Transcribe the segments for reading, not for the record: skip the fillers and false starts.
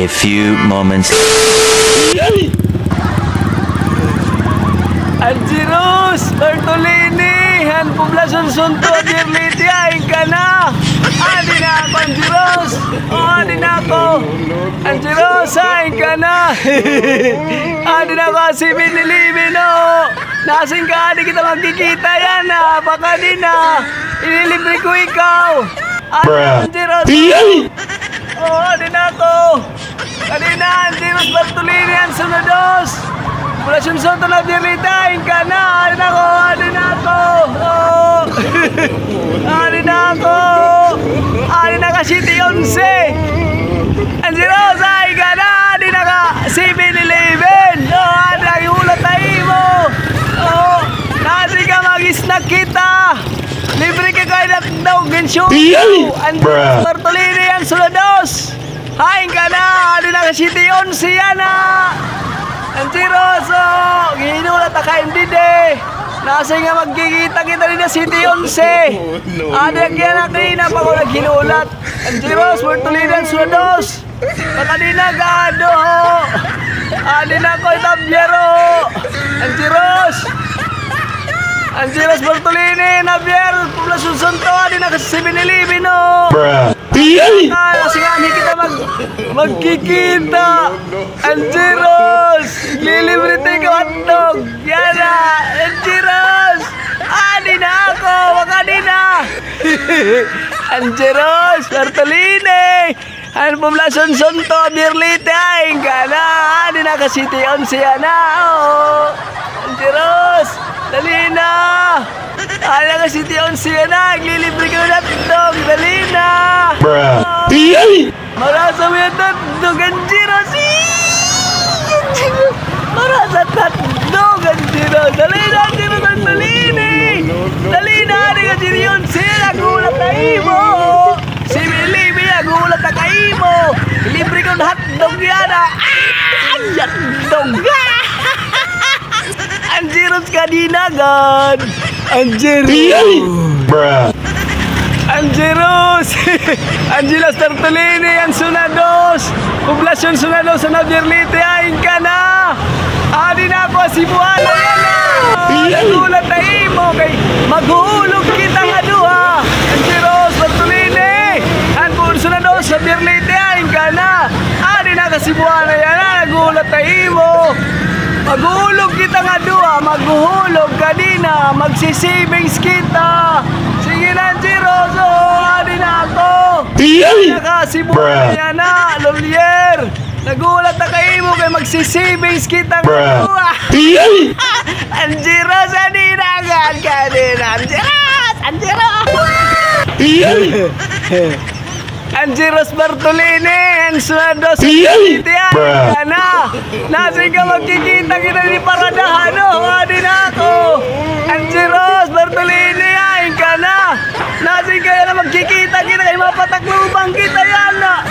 A few moments. Angelos Bartolini, han poblasyon Sunto, Dirliti, aing ka na. Adi na ako, Angelos. Adi na ako. Angelos, aing ka na. Adi na ako, si Binilibin, o. Nasing ka, di kita magkikita yan, ha. Baka di na. Ililibre ko ikaw. Angelos. Adi na ako. Kanina, Angelos Bartolini, ang sunados. Poblasyon Sunto na Dirlita, aing ka na. Adi na ako, adi na ako. Adi na ako. Adi na ka City 11. Angelos, aing ka na. Adi na ka 7-Eleven. Adi na iulat tayo mo. Nasi ka mag-snack kita. Libre ka kayo na daw gensyo. Angelos Bartolini, ang sulados. Aing ka na. Adi na ka City 11 yan na. Angelos, ginulat na kain dide. Nasa nga magkikita kita rin na City 11. Ada kaya na kanina pa ko naghinulat. Angelos Bartolini, ang sulados. Pakanina gado. Adi na ko itabyero. Angelos Bartolini, Nabier, poblasyon Sunto. Adi na kasi 7-Eleven, o. Kasi nga hindi kita magkikita. Angelos, lilibre tayo ka hotdog. Yan na, Angelos. Adi na ako, waka di na. Angelos Bartolini, ang poblasyon Sunto, Dirliti, aing ka na. Adi na ka City 11 yan na, o. Angelos, dali na. Adi na ka City 11 yan na. Lilibre ka na hotdog, dali na. Marasa mo yung hotdog, Angelos. Marasa hotdog, Angelos. Dali na, Angelos Bartolini. Dali na, adi ka City 11. Nagulat na imo. Si Bilibi, nagulat na ka imo. Libre ka na hotdog yan na. Hotdog. Angelos ka dinagan. Angelos Bartolini, ang sunados. Poblasyon sunados sa Dirliti, aing ka na. Adi na ako si Buhala yan na. Nagulat na imo kay maghuhulog kita nga duha. Angelos Bartolini, ang sunados sa Dirliti, aing ka na. Adi na kasi Buhala yan na. Nagulat na imo. Maghuhulog kita nga duha, maghuhulog ka di na, magsisavings kita. Sige na, Angelos, adi na ako. Adi na ka, si Buhay na, Lolier. Nagulat na kayo mo kay magsisavings kita nga duha. Angelos, adi na agad ka din, Angelos. Angelos Bartolini, ang sunados sa Dirliti, aing ka na. Nasa ka magkikita kita ni Paradahan, o. Adi na ako. Angelos Bartolini, aing ka na. Nasa ka na magkikita kita kay mapataklubang kita yan na.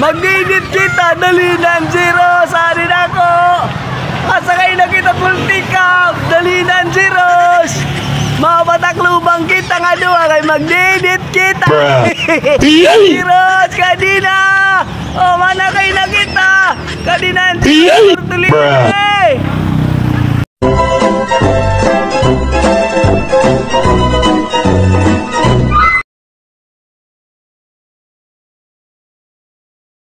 Mag-edit kita, dali na, Angelos. Adi na ako. Asakay na kita pultikap, dali na, Angelos. Mapataklubang kita nga duha kay mag-edit kita. Angelos, kadina. O, mana kayo na kita. Kadina, Angelos Bartolini.